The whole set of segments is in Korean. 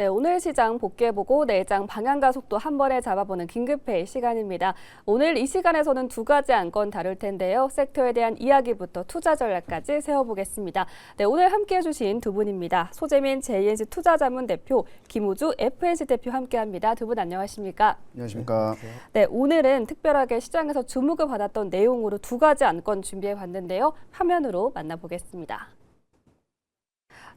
네, 오늘 시장 복귀해보고 내일장 방향과 속도 한 번에 잡아보는 긴급회의 시간입니다. 오늘 이 시간에서는 두 가지 안건 다룰 텐데요. 섹터에 대한 이야기부터 투자 전략까지 세워보겠습니다. 네, 오늘 함께해 주신 두 분입니다. 소재민 JNC 투자자문 대표, 김우주 FNC 대표 함께합니다. 두 분 안녕하십니까? 안녕하십니까? 네, 오늘은 특별하게 시장에서 주목을 받았던 내용으로 두 가지 안건 준비해봤는데요. 화면으로 만나보겠습니다.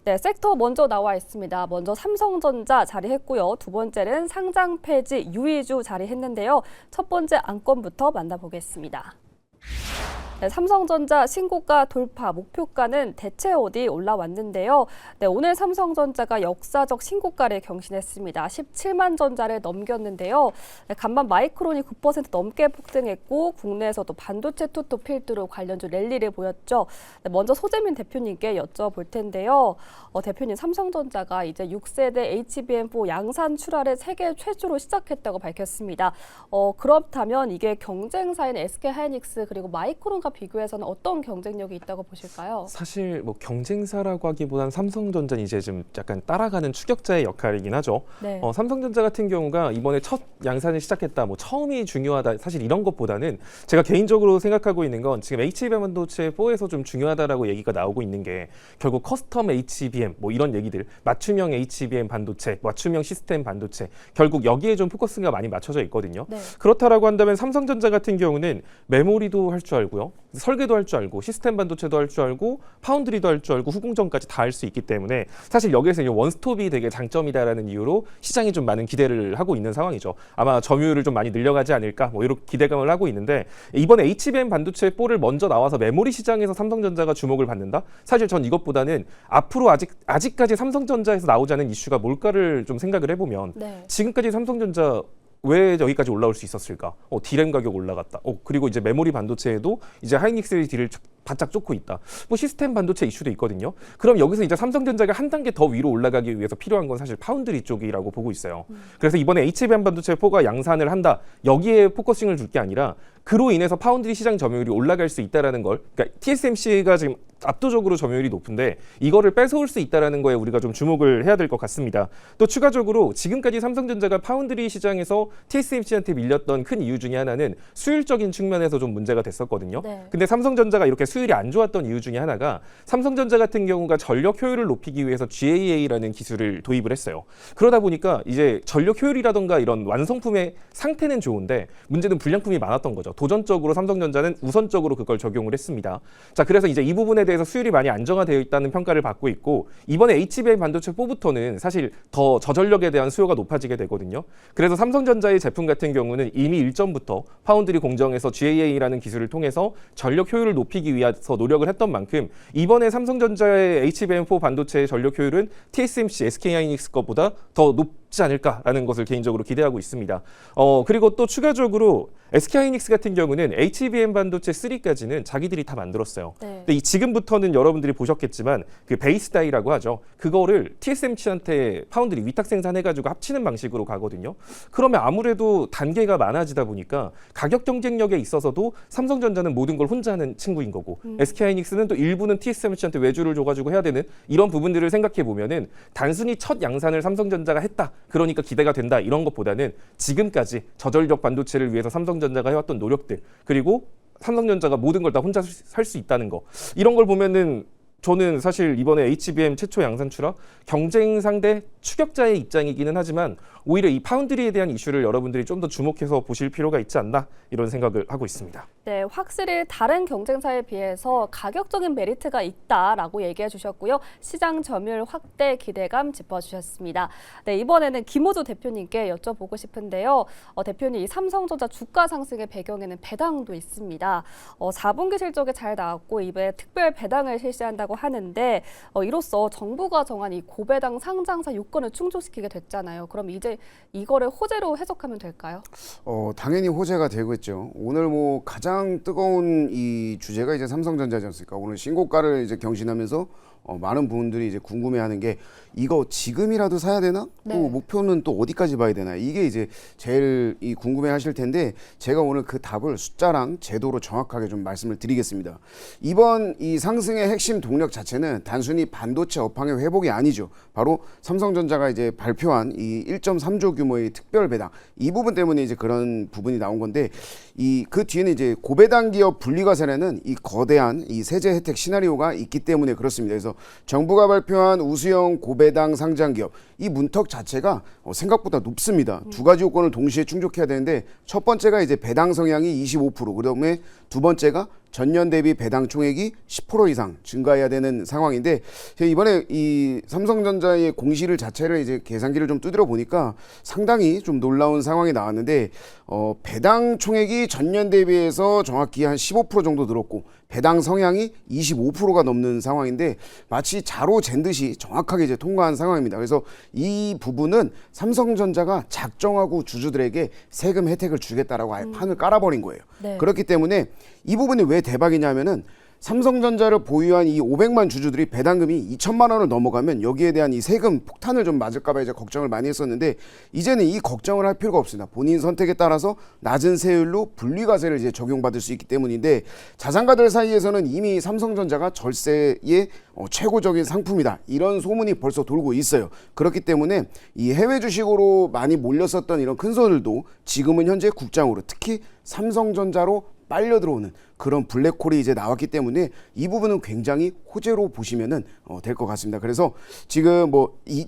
네, 섹터 먼저 나와 있습니다. 먼저 삼성전자 자리했고요. 두 번째는 상장 폐지 유의주 자리했는데요. 첫 번째 안건부터 만나보겠습니다. 네, 삼성전자 신고가 돌파 목표가는 대체 어디 올라왔는데요. 네, 오늘 삼성전자가 역사적 신고가를 경신했습니다. 17만 전자를 넘겼는데요. 네, 간만 마이크론이 9% 넘게 폭등했고 국내에서도 반도체 투톱 필두로 관련주 랠리를 보였죠. 네, 먼저 소재민 대표님께 여쭤볼 텐데요. 대표님, 삼성전자가 이제 6세대 HBM4 양산 출하를 세계 최초로 시작했다고 밝혔습니다. 그렇다면 이게 경쟁사인 SK하이닉스 그리고 마이크론과 비교해서는 어떤 경쟁력이 있다고 보실까요? 사실 뭐 경쟁사라고 하기보다는 삼성전자는 이제 좀 약간 따라가는 추격자의 역할이긴 하죠. 네. 삼성전자 같은 경우가 이번에 첫 양산을 시작했다, 뭐 처음이 중요하다, 사실 이런 것보다는 제가 개인적으로 생각하고 있는 건 지금 HBM 반도체 4에서 좀 중요하다라고 얘기가 나오고 있는 게 결국 커스텀 HBM 뭐 이런 얘기들, 맞춤형 HBM 반도체, 맞춤형 시스템 반도체, 결국 여기에 좀 포커스가 많이 맞춰져 있거든요. 네. 그렇다라고 한다면 삼성전자 같은 경우는 메모리도 할 줄 알고요, 설계도 할 줄 알고, 시스템 반도체도 할 줄 알고, 파운드리도 할 줄 알고, 후공정까지 다 할 수 있기 때문에 사실 여기에서 원스톱이 되게 장점이다라는 이유로 시장이 좀 많은 기대를 하고 있는 상황이죠. 아마 점유율을 좀 많이 늘려가지 않을까, 뭐 이런 기대감을 하고 있는데, 이번에 HBM 반도체 4를 먼저 나와서 메모리 시장에서 삼성전자가 주목을 받는다? 사실 전 이것보다는 앞으로 아직까지 삼성전자에서 나오지 않은 이슈가 뭘까를 좀 생각을 해보면, 네. 지금까지 삼성전자 왜 여기까지 올라올 수 있었을까? 디램 가격 올라갔다. 그리고 이제 메모리 반도체에도 이제 하이닉스의 뒤를 바짝 쫓고 있다. 뭐 시스템 반도체 이슈도 있거든요. 그럼 여기서 이제 삼성전자가 한 단계 더 위로 올라가기 위해서 필요한 건 사실 파운드리 쪽이라고 보고 있어요. 그래서 이번에 HBM 반도체 4가 양산을 한다. 여기에 포커싱을 줄 게 아니라 그로 인해서 파운드리 시장 점유율이 올라갈 수 있다라는 걸, 그러니까 TSMC가 지금 압도적으로 점유율이 높은데 이거를 뺏어올 수 있다라는 거에 우리가 좀 주목을 해야 될 것 같습니다. 또 추가적으로 지금까지 삼성전자가 파운드리 시장에서 TSMC한테 밀렸던 큰 이유 중에 하나는 수율적인 측면에서 좀 문제가 됐었거든요. 네. 근데 삼성전자가 이렇게 수율이 안 좋았던 이유 중에 하나가 삼성전자 같은 경우가 전력 효율을 높이기 위해서 GAA라는 기술을 도입을 했어요. 그러다 보니까 이제 전력 효율이라던가 이런 완성품의 상태는 좋은데 문제는 불량품이 많았던 거죠. 도전적으로 삼성전자는 우선적으로 그걸 적용을 했습니다. 자, 그래서 이제 이 부분에 대해서 수율이 많이 안정화되어 있다는 평가를 받고 있고, 이번에 HBM 반도체 4부터는 사실 더 저전력에 대한 수요가 높아지게 되거든요. 그래서 삼성전자의 제품 같은 경우는 이미 일전부터 파운드리 공정에서 GAA라는 기술을 통해서 전력 효율을 높이기 위해서 노력을 했던 만큼 이번에 삼성전자의 HBM4 반도체의 전력 효율은 TSMC, SK하이닉스 것보다 더 높지 않을까라는 것을 개인적으로 기대하고 있습니다. 그리고 또 추가적으로 SK하이닉스 같은 경우는 HBM 반도체 3까지는 자기들이 다 만들었어요. 네. 근데 지금부터는 여러분들이 보셨겠지만 그 베이스 다이라고 하죠. 그거를 TSMC한테 파운드리 위탁 생산해가지고 합치는 방식으로 가거든요. 그러면 아무래도 단계가 많아지다 보니까 가격 경쟁력에 있어서도 삼성전자는 모든 걸 혼자 하는 친구인 거고, SK하이닉스는 또 일부는 TSMC한테 외주를 줘가지고 해야 되는 이런 부분들을 생각해 보면은 단순히 첫 양산을 삼성전자가 했다, 그러니까 기대가 된다, 이런 것보다는 지금까지 저전력 반도체를 위해서 삼성전자가 해왔던 노력들, 그리고 삼성전자가 모든 걸 다 혼자 살 수 있다는 거, 이런 걸 보면은 저는 사실 이번에 HBM 최초 양산 출하 경쟁 상대 추격자의 입장이기는 하지만 오히려 이 파운드리에 대한 이슈를 여러분들이 좀 더 주목해서 보실 필요가 있지 않나, 이런 생각을 하고 있습니다. 네, 확실히 다른 경쟁사에 비해서 가격적인 메리트가 있다라고 얘기해 주셨고요. 시장 점유율 확대 기대감 짚어주셨습니다. 네, 이번에는 김호주 대표님께 여쭤보고 싶은데요. 대표님, 이 삼성전자 주가 상승의 배경에는 배당도 있습니다. 4분기 실적이 잘 나왔고 이번에 특별 배당을 실시한다고 하는데 이로써 정부가 정한 이 고배당 상장사 요건을 충족시키게 됐잖아요. 그럼 이제 이거를 호재로 해석하면 될까요? 당연히 호재가 되겠죠. 오늘 뭐 가장 뜨거운 이 주제가 이제 삼성전자지 않습니까? 오늘 신고가를 이제 경신하면서 많은 분들이 이제 궁금해하는 게 이거 지금이라도 사야 되나? 네. 또 목표는 또 어디까지 봐야 되나? 이게 이제 제일 궁금해하실 텐데 제가 오늘 그 답을 숫자랑 제도로 정확하게 좀 말씀을 드리겠습니다. 이번 이 상승의 핵심 동력 자체는 단순히 반도체 업황의 회복이 아니죠. 바로 삼성전자가 이제 발표한 이 1.3조 규모의 특별 배당 이 부분 때문에 이제 그런 부분이 나온 건데 그 뒤에는 이제 고배당 기업 분리과 세례는 이 거대한 이 세제 혜택 시나리오가 있기 때문에 그렇습니다. 그래서 정부가 발표한 우수형 고배당 상장 기업 이 문턱 자체가 생각보다 높습니다. 두 가지 요건을 동시에 충족해야 되는데 첫 번째가 이제 배당 성향이 25%, 그다음에 두 번째가 전년 대비 배당 총액이 10% 이상 증가해야 되는 상황인데 제가 이번에 이 삼성전자의 공시를 자체를 이제 계산기를 좀 두드려 보니까 상당히 좀 놀라운 상황이 나왔는데 배당 총액이 전년 대비해서 정확히 한 15% 정도 늘었고 배당 성향이 25%가 넘는 상황인데 마치 자로 잰 듯이 정확하게 이제 통과한 상황입니다. 그래서 이 부분은 삼성전자가 작정하고 주주들에게 세금 혜택을 주겠다라고 아예 판을 깔아버린 거예요. 네. 그렇기 때문에 이 부분이 왜 대박이냐면은 삼성전자를 보유한 이 500만 주주들이 배당금이 2천만 원을 넘어가면 여기에 대한 이 세금 폭탄을 좀 맞을까 봐 이제 걱정을 많이 했었는데 이제는 이 걱정을 할 필요가 없습니다. 본인 선택에 따라서 낮은 세율로 분리과세를 이제 적용받을 수 있기 때문인데 자산가들 사이에서는 이미 삼성전자가 절세의 최고적인 상품이다. 이런 소문이 벌써 돌고 있어요. 그렇기 때문에 이 해외 주식으로 많이 몰렸었던 이런 큰 손들도 지금은 현재 국장으로 특히 삼성전자로 빨려 들어오는 그런 블랙홀이 이제 나왔기 때문에 이 부분은 굉장히 호재로 보시면은 될 것 같습니다. 그래서 지금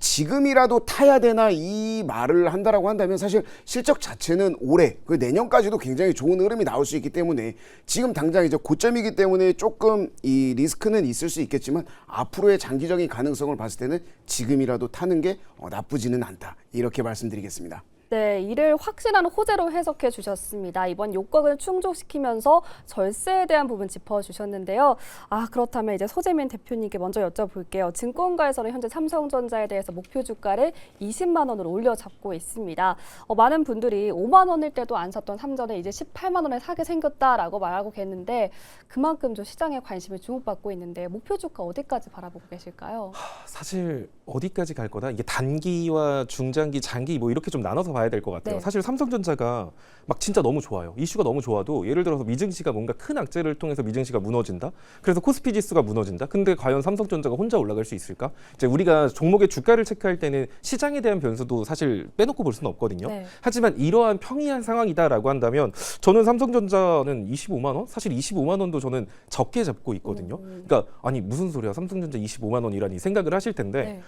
지금이라도 타야 되나 이 말을 한다라고 한다면 사실 실적 자체는 올해 그 내년까지도 굉장히 좋은 흐름이 나올 수 있기 때문에 지금 당장 이제 고점이기 때문에 조금 이 리스크는 있을 수 있겠지만 앞으로의 장기적인 가능성을 봤을 때는 지금이라도 타는 게 나쁘지는 않다. 이렇게 말씀드리겠습니다. 네, 이를 확실한 호재로 해석해 주셨습니다. 이번 요건을 충족시키면서 절세에 대한 부분 짚어주셨는데요. 그렇다면 이제 소재민 대표님께 먼저 여쭤볼게요. 증권가에서는 현재 삼성전자에 대해서 목표 주가를 20만 원으로 올려잡고 있습니다. 많은 분들이 5만 원일 때도 안 샀던 삼전을 이제 18만 원에 사게 생겼다라고 말하고 계는데 그만큼 좀 시장의 관심을 주목받고 있는데 목표 주가 어디까지 바라보고 계실까요? 사실 어디까지 갈 거다? 이게 단기와 중장기, 장기 뭐 이렇게 좀 나눠서 봐야 될 것 같아요. 네. 사실 삼성전자가 막 진짜 너무 좋아요. 이슈가 너무 좋아도 예를 들어서 미증시가 뭔가 큰 악재를 통해서 미증시가 무너진다. 그래서 코스피 지수가 무너진다. 근데 과연 삼성전자가 혼자 올라갈 수 있을까? 이제 우리가 종목의 주가를 체크할 때는 시장에 대한 변수도 사실 빼놓고 볼 수는 없거든요. 네. 하지만 이러한 평이한 상황이다라고 한다면 저는 삼성전자는 25만 원? 사실 25만 원도 저는 적게 잡고 있거든요. 그러니까 아니 무슨 소리야? 삼성전자 25만 원이라니 생각을 하실 텐데 네.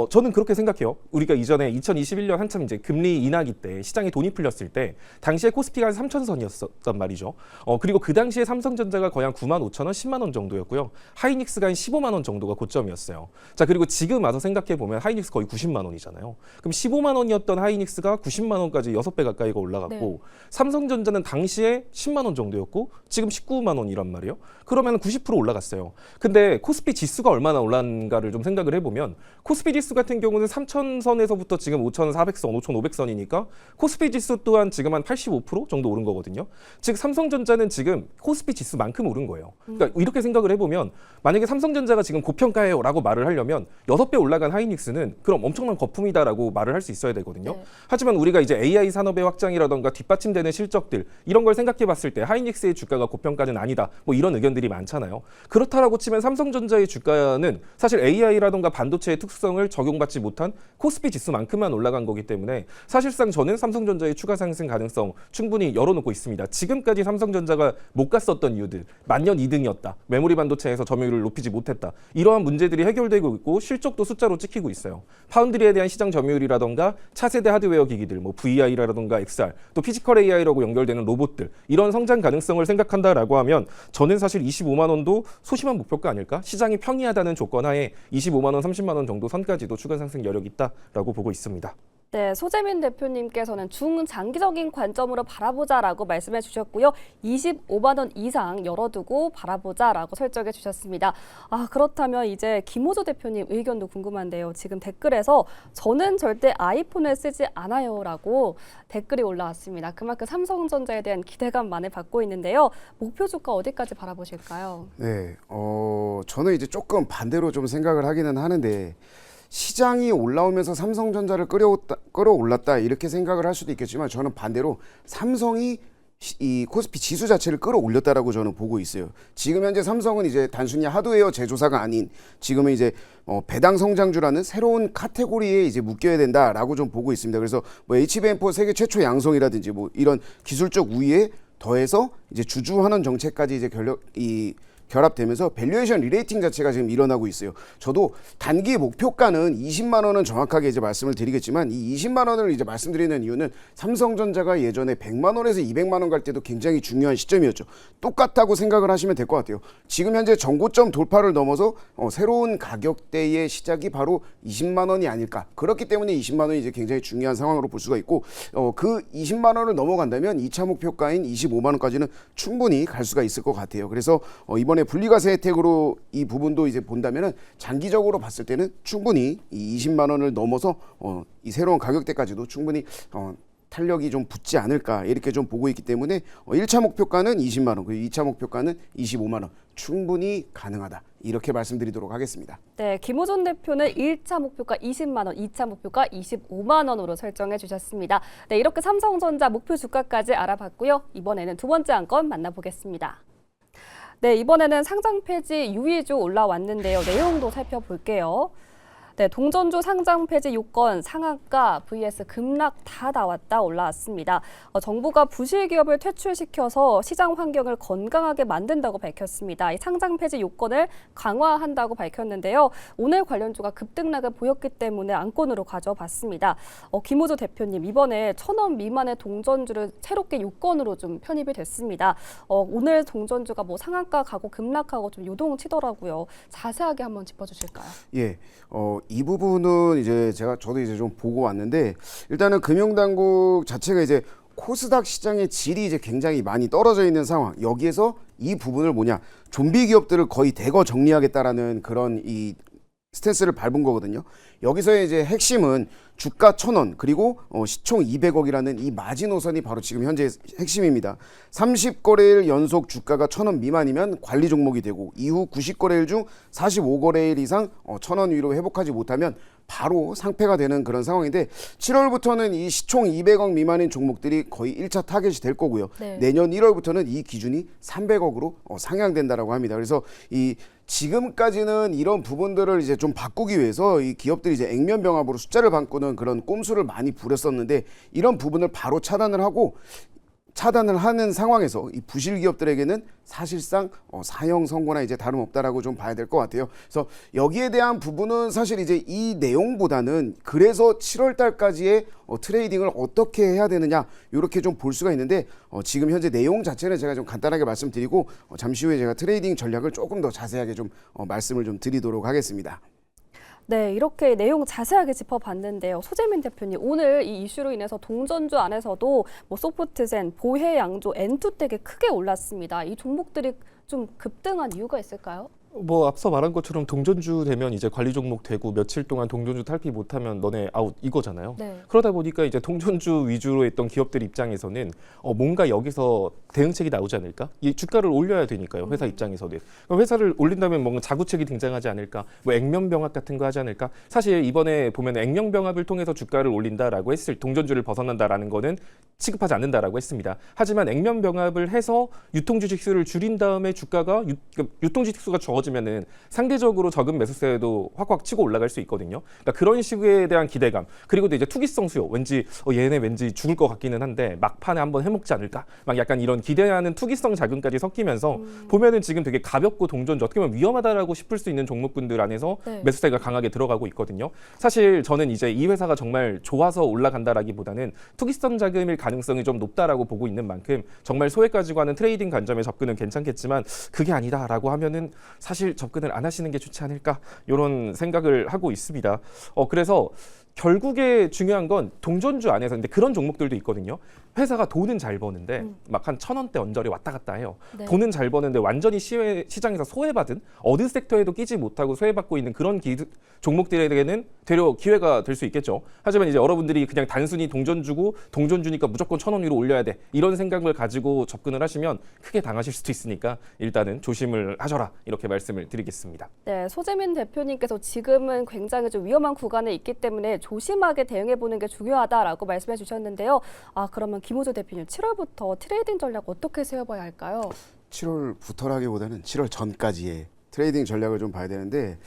저는 그렇게 생각해요. 우리가 이전에 2021년 한참 이제 금리 인하기 때 시장에 돈이 풀렸을 때 당시에 코스피가 한 3,000선이었단 말이죠. 그리고 그 당시에 삼성전자가 거의 한 9만 5천 원, 10만 원 정도였고요. 하이닉스가 한 15만 원 정도가 고점이었어요. 자, 그리고 지금 와서 생각해 보면 하이닉스 거의 90만 원이잖아요. 그럼 15만 원이었던 하이닉스가 90만 원까지 6배 가까이가 올라갔고 네. 삼성전자는 당시에 10만 원 정도였고 지금 19만 원이란 말이에요. 그러면 90% 올라갔어요. 근데 코스피 지수가 얼마나 올랐는가를 좀 생각을 해보면 코스피 지수 같은 경우는 3,000선에서부터 지금 5,400선, 5,500선이니까 코스피 지수 또한 지금 한 85% 정도 오른 거거든요. 즉 삼성전자는 지금 코스피 지수만큼 오른 거예요. 그러니까 이렇게 생각을 해보면 만약에 삼성전자가 지금 고평가해요라고 말을 하려면 6배 올라간 하이닉스는 그럼 엄청난 거품이다라고 말을 할 수 있어야 되거든요. 네. 하지만 우리가 이제 AI 산업의 확장이라던가 뒷받침되는 실적들 이런 걸 생각해 봤을 때 하이닉스의 주가가 고평가는 아니다. 뭐 이런 의견들이 많잖아요. 그렇다라고 치면 삼성전자의 주가는 사실 AI라던가 반도체의 특수성을 적용받지 못한 코스피 지수만큼만 올라간 거기 때문에 사실상 저는 삼성전자의 추가 상승 가능성 충분히 열어놓고 있습니다. 지금까지 삼성전자가 못 갔었던 이유들, 만년 2등이었다. 메모리 반도체에서 점유율을 높이지 못했다. 이러한 문제들이 해결되고 있고 실적도 숫자로 찍히고 있어요. 파운드리에 대한 시장 점유율이라던가 차세대 하드웨어 기기들, 뭐 VI라던가 XR, 또 피지컬 AI라고 연결되는 로봇들 이런 성장 가능성을 생각한다라고 하면 저는 사실 25만 원도 소심한 목표가 아닐까? 시장이 평이하다는 조건 하에 25만 원, 30만 원 정도 선까지도 추가 상승 여력이 있다라고 보고 있습니다. 네, 소재민 대표님께서는 중장기적인 관점으로 바라보자라고 말씀해 주셨고요. 25만 원 이상 열어두고 바라보자라고 설정해 주셨습니다. 그렇다면 이제 김호조 대표님 의견도 궁금한데요. 지금 댓글에서 저는 절대 아이폰을 쓰지 않아요라고 댓글이 올라왔습니다. 그만큼 삼성전자에 대한 기대감 많이 받고 있는데요. 목표 주가 어디까지 바라보실까요? 네, 저는 이제 조금 반대로 좀 생각을 하기는 하는데 시장이 올라오면서 삼성전자를 끌어올랐다 이렇게 생각을 할 수도 있겠지만 저는 반대로 삼성이 이 코스피 지수 자체를 끌어올렸다라고 저는 보고 있어요. 지금 현재 삼성은 이제 단순히 하드웨어 제조사가 아닌 지금은 이제 배당 성장주라는 새로운 카테고리에 이제 묶여야 된다라고 좀 보고 있습니다. 그래서 뭐 HBM4 세계 최초 양성이라든지 뭐 이런 기술적 우위에 더해서 이제 주주환원 정책까지 이제 결합되면서 밸류에이션 리레이팅 자체가 지금 일어나고 있어요. 저도 단기 목표가는 20만 원은 정확하게 이제 말씀을 드리겠지만 이 20만 원을 이제 말씀드리는 이유는 삼성전자가 예전에 100만 원에서 200만 원 갈 때도 굉장히 중요한 시점이었죠. 똑같다고 생각을 하시면 될 것 같아요. 지금 현재 정고점 돌파를 넘어서 새로운 가격대의 시작이 바로 20만 원이 아닐까. 그렇기 때문에 20만 원이 이제 굉장히 중요한 상황으로 볼 수가 있고 그 20만 원을 넘어간다면 2차 목표가인 25만 원까지는 충분히 갈 수가 있을 것 같아요. 그래서 이번에 분리과세 혜택으로 이 부분도 이제 본다면은 장기적으로 봤을 때는 충분히 이 20만 원을 넘어서 이 새로운 가격대까지도 충분히 탄력이 좀 붙지 않을까 이렇게 좀 보고 있기 때문에 1차 목표가는 20만 원, 그리고 2차 목표가는 25만 원 충분히 가능하다 이렇게 말씀드리도록 하겠습니다. 네, 김호준 대표는 1차 목표가 20만 원, 2차 목표가 25만 원으로 설정해 주셨습니다. 네, 이렇게 삼성전자 목표 주가까지 알아봤고요. 이번에는 두 번째 안건 만나보겠습니다. 네, 이번에는 상장 폐지 유의주 올라왔는데요. 내용도 살펴볼게요. 네, 동전주 상장 폐지 요건 상한가 vs 급락 다 나왔다 올라왔습니다. 정부가 부실 기업을 퇴출시켜서 시장 환경을 건강하게 만든다고 밝혔습니다. 이 상장 폐지 요건을 강화한다고 밝혔는데요. 오늘 관련주가 급등락을 보였기 때문에 안건으로 가져봤습니다. 김호주 대표님, 이번에 1,000원 미만의 동전주를 새롭게 요건으로 좀 편입이 됐습니다. 오늘 동전주가 뭐 상한가 가고 급락하고 좀 요동치더라고요. 자세하게 한번 짚어주실까요? 예, 이 부분은 이제 저도 이제 좀 보고 왔는데 일단은 금융당국 자체가 이제 코스닥 시장의 질이 이제 굉장히 많이 떨어져 있는 상황. 여기에서 이 부분을 좀비 기업들을 거의 대거 정리하겠다라는 그런 이 스탠스를 밟은 거거든요. 여기서의 이제 핵심은 주가 1,000원 그리고 시총 200억이라는 이 마지노선이 바로 지금 현재 핵심입니다. 30거래일 연속 주가가 1,000원 미만이면 관리 종목이 되고 이후 90거래일 중 45거래일 이상 1,000원 위로 회복하지 못하면 바로 상폐가 되는 그런 상황인데 7월부터는 이 시총 200억 미만인 종목들이 거의 1차 타겟이 될 거고요. 네. 내년 1월부터는 이 기준이 300억으로 상향된다라고 합니다. 그래서 이 지금까지는 이런 부분들을 이제 좀 바꾸기 위해서 이 기업들이 이제 액면병합으로 숫자를 바꾸는 그런 꼼수를 많이 부렸었는데 이런 부분을 바로 차단을 하는 상황에서 이 부실 기업들에게는 사실상 사형 선고나 이제 다름없다라고 좀 봐야 될 것 같아요. 그래서 여기에 대한 부분은 사실 이제 이 내용보다는 그래서 7월 달까지의 트레이딩을 어떻게 해야 되느냐 이렇게 좀 볼 수가 있는데 지금 현재 내용 자체는 제가 좀 간단하게 말씀드리고 잠시 후에 제가 트레이딩 전략을 조금 더 자세하게 좀 말씀을 좀 드리도록 하겠습니다. 네, 이렇게 내용 자세하게 짚어봤는데요. 소재민 대표님, 오늘 이 이슈로 인해서 동전주 안에서도 뭐 소프트젠, 보혜양조, 엔투텍이 크게 올랐습니다. 이 종목들이 좀 급등한 이유가 있을까요? 뭐 앞서 말한 것처럼 동전주 되면 이제 관리 종목 되고 며칠 동안 동전주 탈피 못하면 너네 아웃 이거잖아요. 네. 그러다 보니까 이제 동전주 위주로 했던 기업들 입장에서는 뭔가 여기서 대응책이 나오지 않을까? 이 주가를 올려야 되니까요. 회사 입장에서는. 그럼 회사를 올린다면 뭔가 자구책이 등장하지 않을까? 뭐 액면병합 같은 거 하지 않을까? 사실 이번에 보면 액면병합을 통해서 주가를 올린다라고 했을 동전주를 벗어난다라는 거는 취급하지 않는다라고 했습니다. 하지만 액면병합을 해서 유통주식수를 줄인 다음에 주가가 유통주식수가 적어지면은 상대적으로 적은 매수세도 확확 치고 올라갈 수 있거든요. 그러니까 그런 식에 대한 기대감 그리고 또 이제 투기성 수요 왠지 얘네 왠지 죽을 것 같기는 한데 막판에 한번 해먹지 않을까 막 약간 이런 기대하는 투기성 자금까지 섞이면서 보면은 지금 되게 가볍고 동전주 어떻게 보면 위험하다라고 싶을 수 있는 종목군들 안에서 네. 매수세가 강하게 들어가고 있거든요. 사실 저는 이제 이 회사가 정말 좋아서 올라간다라기보다는 투기성 자금일 가능성이 좀 높다라고 보고 있는 만큼 정말 소액 가지고 하는 트레이딩 관점의 접근은 괜찮겠지만 그게 아니다라고 하면은 사실 접근을 안 하시는 게 좋지 않을까 이런 생각을 하고 있습니다. 그래서 결국에 중요한 건 동전주 안에서 근데 그런 종목들도 있거든요. 회사가 돈은 잘 버는데 막 한 1,000원대 언저리 왔다 갔다 해요. 네. 돈은 잘 버는데 완전히 시장에서 소외받은 어느 섹터에도 끼지 못하고 소외받고 있는 그런 종목들에게는 되려 기회가 될 수 있겠죠. 하지만 이제 여러분들이 그냥 단순히 동전 주고 동전 주니까 무조건 1,000원 위로 올려야 돼 이런 생각을 가지고 접근을 하시면 크게 당하실 수도 있으니까 일단은 조심을 하셔라 이렇게 말씀을 드리겠습니다. 네, 소재민 대표님께서 지금은 굉장히 좀 위험한 구간에 있기 때문에 조심하게 대응해 보는 게 중요하다라고 말씀해 주셨는데요. 그러면 김호조 대표님 7월부터 트레이딩 전략 어떻게 세워봐야 할까요? 7월부터라기보다는 7월 전까지의 트레이딩 전략을 좀 봐야 되는데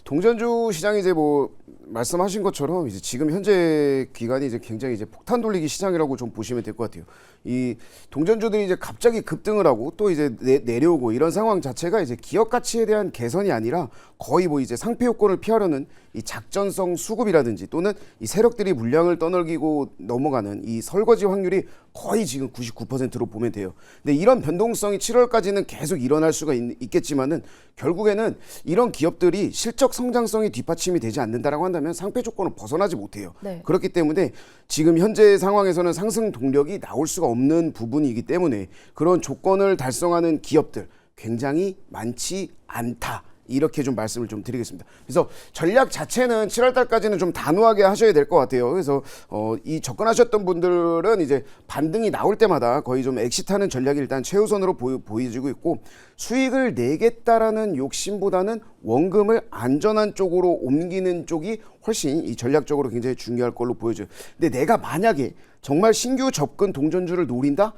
동전주 시장이 이제 뭐 말씀하신 것처럼 이제 지금 현재 기간이 이제 굉장히 이제 폭탄 돌리기 시장이라고 좀 보시면 될 것 같아요. 이 동전주들이 이제 갑자기 급등을 하고 또 이제 내려오고 이런 상황 자체가 이제 기업 가치에 대한 개선이 아니라 거의 뭐 이제 상패 요건을 피하려는 이 작전성 수급이라든지 또는 이 세력들이 물량을 떠넘기고 넘어가는 이 설거지 확률이 거의 지금 99%로 보면 돼요. 근데 이런 변동성이 7월까지는 계속 일어날 수가 있겠지만은 결국에는 이런 기업들이 실적 성장성이 뒷받침이 되지 않는다라고 한다면 상패 조건을 벗어나지 못해요. 네. 그렇기 때문에 지금 현재 상황에서는 상승 동력이 나올 수가 없는 부분이기 때문에 그런 조건을 달성하는 기업들 굉장히 많지 않다. 이렇게 좀 말씀을 좀 드리겠습니다. 그래서 전략 자체는 7월 달까지는 좀 단호하게 하셔야 될 것 같아요. 그래서 이 접근하셨던 분들은 이제 반등이 나올 때마다 거의 좀 엑시트하는 전략이 일단 최우선으로 보여지고 있고 수익을 내겠다라는 욕심보다는 원금을 안전한 쪽으로 옮기는 쪽이 훨씬 이 전략적으로 굉장히 중요할 걸로 보여져요. 근데 내가 만약에 정말 신규 접근 동전주를 노린다?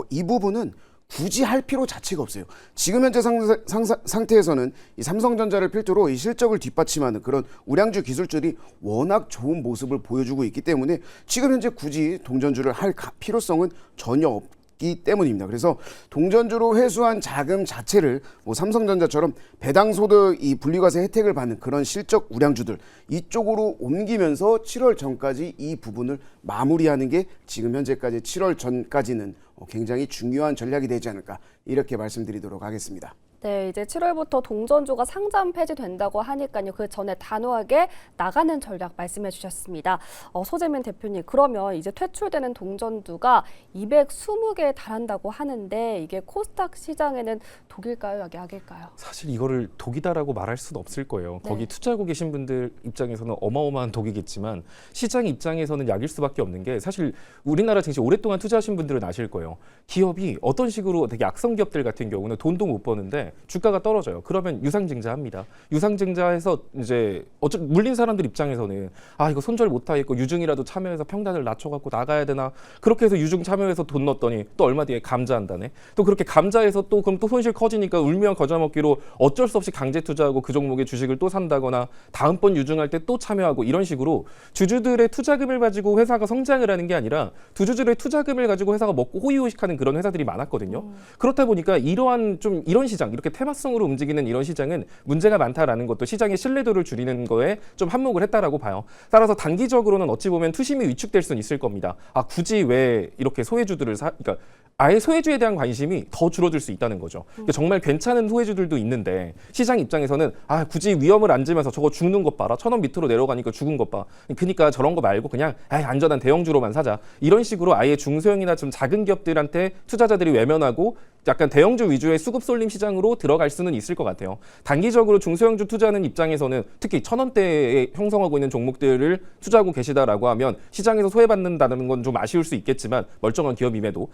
이 부분은 굳이 할 필요 자체가 없어요. 지금 현재 상태에서는 이 삼성전자를 필두로 이 실적을 뒷받침하는 그런 우량주 기술들이 워낙 좋은 모습을 보여주고 있기 때문에 지금 현재 굳이 동전주를 할 필요성은 전혀 없기 때문입니다. 그래서 동전주로 회수한 자금 자체를 뭐 삼성전자처럼 배당소득 이 분리과세 혜택을 받는 그런 실적 우량주들 이쪽으로 옮기면서 7월 전까지 이 부분을 마무리하는 게 지금 현재까지 7월 전까지는 굉장히 중요한 전략이 되지 않을까 이렇게 말씀드리도록 하겠습니다. 네, 이제 7월부터 동전주가 상장 폐지된다고 하니까요. 그 전에 단호하게 나가는 전략 말씀해 주셨습니다. 소재민 대표님, 그러면 이제 퇴출되는 동전주가 220개에 달한다고 하는데 이게 코스닥 시장에는 독일까요, 약일까요? 사실 이거를 독이다라고 말할 수는 없을 거예요. 네. 거기 투자하고 계신 분들 입장에서는 어마어마한 독이겠지만 시장 입장에서는 약일 수밖에 없는 게 사실 우리나라 증시 오랫동안 투자하신 분들은 아실 거예요. 기업이 어떤 식으로 되게 악성 기업들 같은 경우는 돈도 못 버는데 주가가 떨어져요. 그러면 유상증자합니다. 유상증자해서 이제 물린 사람들 입장에서는 이거 손절 못하겠고 유증이라도 참여해서 평단을 낮춰갖고 나가야 되나 그렇게 해서 유증 참여해서 돈 넣었더니 또 얼마 뒤에 감자한다네. 또 그렇게 감자해서 또 그럼 또 손실 커지니까 울면 거저 먹기로 어쩔 수 없이 강제 투자하고 그 종목의 주식을 또 산다거나 다음번 유증할 때 또 참여하고 이런 식으로 주주들의 투자금을 가지고 회사가 성장을 하는 게 아니라 주주들의 투자금을 가지고 회사가 먹고 호의호식하는 그런 회사들이 많았거든요. 그렇다 보니까 이런 시장 이렇게 테마성으로 움직이는 이런 시장은 문제가 많다라는 것도 시장의 신뢰도를 줄이는 거에 좀 한몫을 했다라고 봐요. 따라서 단기적으로는 어찌 보면 투심이 위축될 수는 있을 겁니다. 굳이 왜 이렇게 소외주들을 그러니까 아예 소외주에 대한 관심이 더 줄어들 수 있다는 거죠. 그러니까 정말 괜찮은 소외주들도 있는데 시장 입장에서는 굳이 위험을 안지면서 저거 죽는 것 봐라. 1,000원 밑으로 내려가니까 죽은 것 봐. 그러니까 저런 거 말고 그냥 안전한 대형주로만 사자. 이런 식으로 아예 중소형이나 좀 작은 기업들한테 투자자들이 외면하고 약간 대형주 위주의 수급 쏠림 시장으로 들어갈 수는 있을 것 같아요. 단기적으로 중소형주 투자하는 입장에서는 특히 1,000원대에 형성하고 있는 종목들을 투자하고 계시다라고 하면 시장에서 소외받는다는 건 좀 아쉬울 수 있겠지만 멀쩡한 기업임에도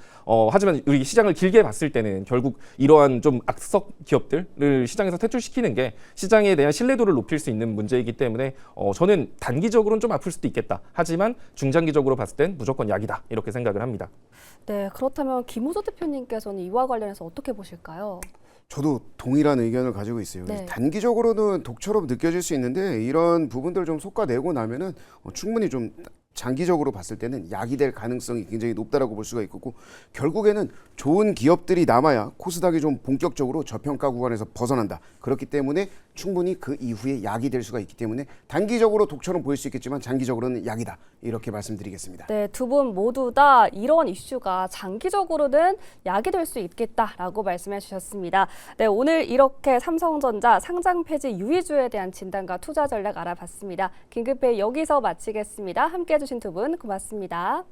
하지만 우리 시장을 길게 봤을 때는 결국 이러한 좀 악성 기업들을 시장에서 퇴출시키는 게 시장에 대한 신뢰도를 높일 수 있는 문제이기 때문에 저는 단기적으로는 좀 아플 수도 있겠다. 하지만 중장기적으로 봤을 땐 무조건 약이다. 이렇게 생각을 합니다. 네, 그렇다면 김호조 대표님께서는 이와 관련해서 어떻게 보실까요? 저도 동일한 의견을 가지고 있어요. 네. 단기적으로는 독처럼 느껴질 수 있는데 이런 부분들 좀 솎아내고 나면은 충분히 좀 장기적으로 봤을 때는 약이 될 가능성이 굉장히 높다라고 볼 수가 있고 결국에는 좋은 기업들이 남아야 코스닥이 좀 본격적으로 저평가 구간에서 벗어난다. 그렇기 때문에 충분히 그 이후에 약이 될 수가 있기 때문에 단기적으로 독처럼 보일 수 있겠지만 장기적으로는 약이다. 이렇게 말씀드리겠습니다. 네, 두 분 모두 다 이런 이슈가 장기적으로는 약이 될 수 있겠다라고 말씀해 주셨습니다. 네, 오늘 이렇게 삼성전자 상장 폐지 유의주에 대한 진단과 투자 전략 알아봤습니다. 긴급회의 여기서 마치겠습니다. 함께해 주신 두 분 고맙습니다.